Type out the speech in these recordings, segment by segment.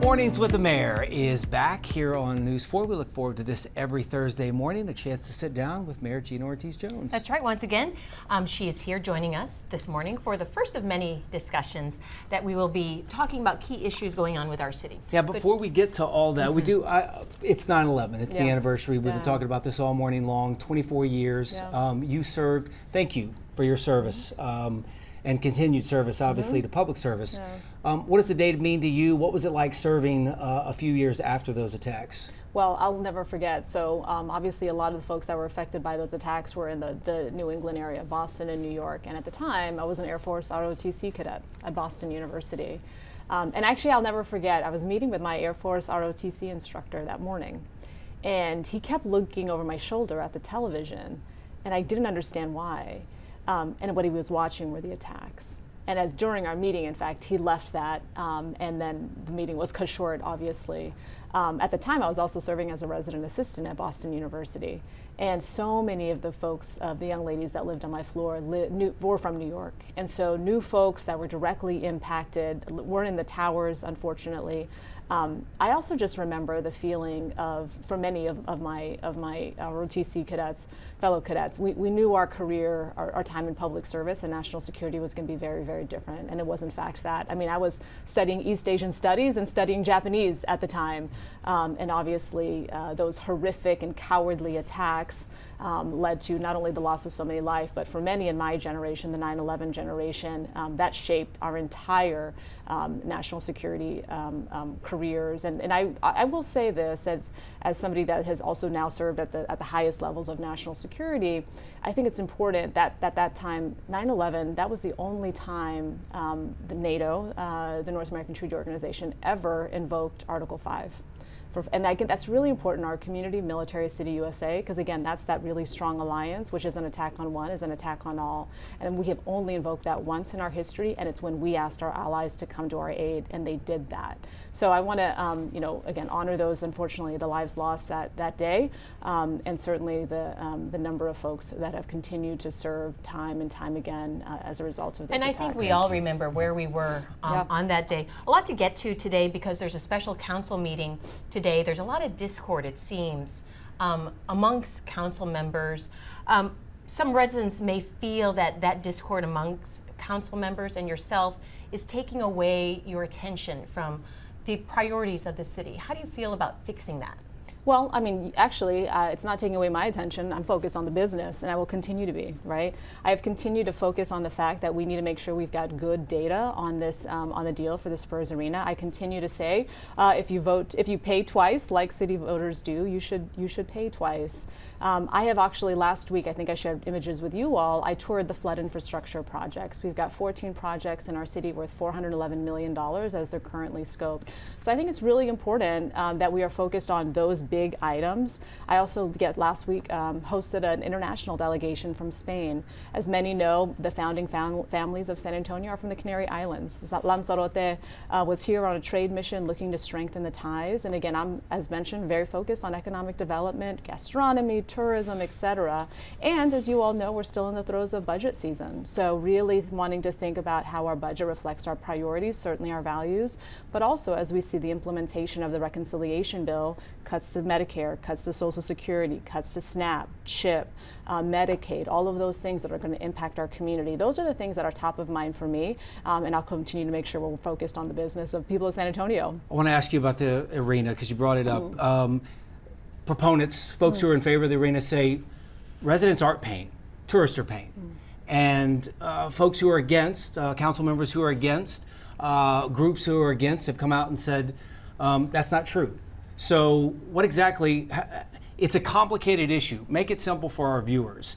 Mornings with the Mayor is back here on News 4. We look forward to this every Thursday morning, a chance to sit down with Mayor Gina Ortiz-Jones. That's right. Once again, she is here joining us this morning for the first of many discussions that we will be talking about key issues going on with our city. Yeah, before we get to all that, we do, it's 9/11. It's the anniversary. We've been talking about this all morning long, 24 years. You served, thank you for your service and continued service, obviously, to public service. What does the day mean to you? What was it like serving a few years after those attacks? Well, I'll never forget. So obviously a lot of the folks that were affected by those attacks were in the New England area, Boston and New York. And at the time, I was an Air Force ROTC cadet at Boston University. And actually, I'll never forget, I was meeting with my Air Force ROTC instructor that morning. And he kept looking over my shoulder at the television. And I didn't understand why. And what he was watching were the attacks. And as during our meeting, in fact, he left that, and then the meeting was cut short, obviously. At the time, I was also serving as a resident assistant at Boston University. And so many of the folks, the young ladies that lived on my floor were from New York. And so new folks that were directly impacted weren't in the towers, unfortunately. I also just remember the feeling of, for many of my ROTC cadets, fellow cadets, we knew our career, our time in public service and national security was going to be very, very different. And it was in fact that. I mean, I was studying East Asian studies and studying Japanese at the time. And obviously those horrific and cowardly attacks led to not only the loss of so many lives, but for many in my generation, the 9/11 generation, that shaped our entire national security careers. And I will say this as somebody that has also now served at the highest levels of national security. I think it's important that that time, 9/11, that was the only time the NATO, the North American Treaty Organization, ever invoked Article 5. And I think that's really important in our community, military, city, USA, because again, that's that really strong alliance, which is an attack on one, is an attack on all. And we have only invoked that once in our history, and it's when we asked our allies to come to our aid, and they did that. So I want to, again, honor those, unfortunately, the lives lost that day, and certainly the number of folks that have continued to serve time and time again as a result of those attacks. I think we all remember where we were on that day. A lot to get to today because there's a special council meeting today. There's a lot of discord, it seems, amongst council members. Some residents may feel that discord amongst council members and yourself is taking away your attention from the priorities of the city. How do you feel about fixing that? Well, I mean, actually, it's not taking away my attention. I'm focused on the business, and I will continue to be, right? I have continued to focus on the fact that we need to make sure we've got good data on this, on the deal for the Spurs Arena. I continue to say, if you pay twice, like city voters do, you should pay twice. I have actually, last week, I think I shared images with you all, I toured the flood infrastructure projects. We've got 14 projects in our city worth $411 million as they're currently scoped. So I think it's really important that we are focused on those big items. I also, last week, hosted an international delegation from Spain. As many know, the founding families of San Antonio are from the Canary Islands. Lanzarote was here on a trade mission looking to strengthen the ties. And again, I'm, as mentioned, very focused on economic development, gastronomy, tourism, etc. And as you all know, we're still in the throes of budget season. So really wanting to think about how our budget reflects our priorities, certainly our values, but also as we see the implementation of the reconciliation bill, cuts to Medicare, cuts to Social Security, cuts to SNAP, CHIP, Medicaid, all of those things that are going to impact our community. Those are the things that are top of mind for me, and I'll continue to make sure we're focused on the business of people of San Antonio. I want to ask you about the arena because you brought it up. Proponents, folks who are in favor of the arena say residents aren't paying, tourists are paying. And folks who are against, council members who are against, groups who are against have come out and said that's not true. So what exactly, it's a complicated issue. Make it simple for our viewers.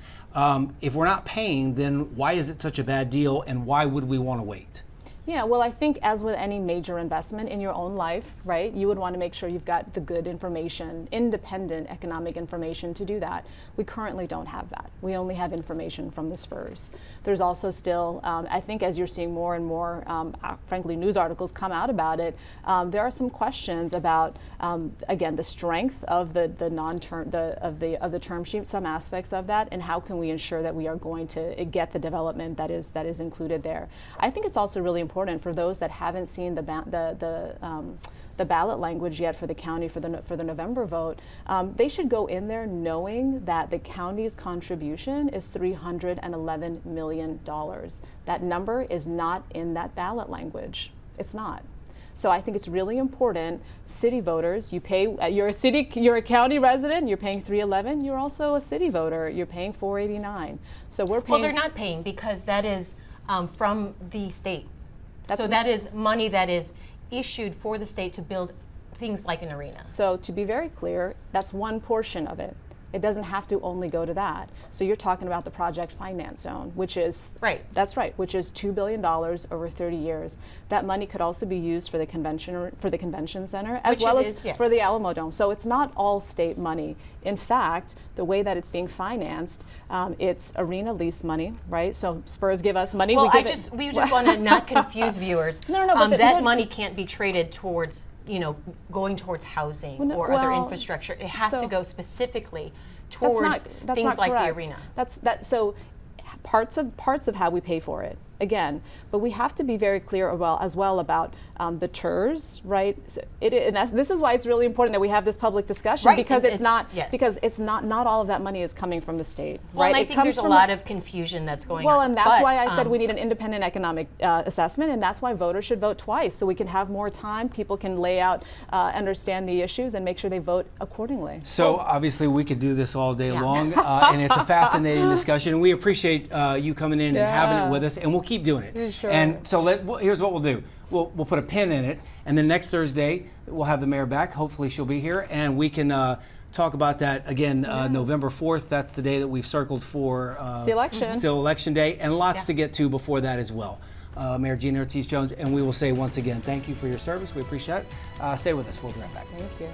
If we're not paying, then why is it such a bad deal and why would we want to wait? Yeah, well, I think as with any major investment in your own life, right, you would want to make sure you've got the good information, independent economic information to do that. We currently don't have that. We only have information from the Spurs. There's also still, I think as you're seeing more and more, frankly, news articles come out about it, there are some questions about, again, the strength of the non-term, of the term sheet, some aspects of that, and how can we ensure that we are going to get the development that is included there. I think it's also really important for those that haven't seen the the ballot language yet for the county for the November vote, they should go in there knowing that the county's contribution is $311 million. That number is not in that ballot language. It's not. So I think it's really important. City voters, you pay. You're a county resident. You're paying $311. You're also a city voter. You're paying $489. So we're paying. Well, they're not paying because that is from the state. So that is money that is issued for the state to build things like an arena. So to be very clear, that's one portion of it. It doesn't have to only go to that. So you're talking about the project finance zone, which is right. That's right, which is $2 billion over 30 years. That money could also be used for the convention center, as well as for the Alamo Dome. So it's not all state money. In fact, the way that it's being financed, it's arena lease money, right? So Spurs give us money. Well, we just want to not confuse viewers. No, but that money can't be traded towards, going towards housing or other infrastructure. It has to go specifically towards things like the arena. So parts of how we pay for it, again, but we have to be very clear as well about the TERS, right? So this is why it's really important that we have this public discussion, because it's not all of that money is coming from the state, well, right? And I think there's a lot of confusion that's going on. Well, and that's why I said we need an independent economic assessment, and that's why voters should vote twice, so we can have more time. People can lay out, understand the issues, and make sure they vote accordingly. So obviously we could do this all day long, and it's a fascinating discussion, and we appreciate you coming in and having it with us, and we'll keep doing it. Sure. And so here's what we'll do. We'll put a pin in it, and then next Thursday we'll have the mayor back. Hopefully she'll be here, and we can talk about that again. November 4th. That's the day that we've circled for the election. Still election day, and lots to get to before that as well. Mayor Gina Ortiz-Jones, and we will say once again, thank you for your service. We appreciate it. Stay with us. We'll be right back. Thank you.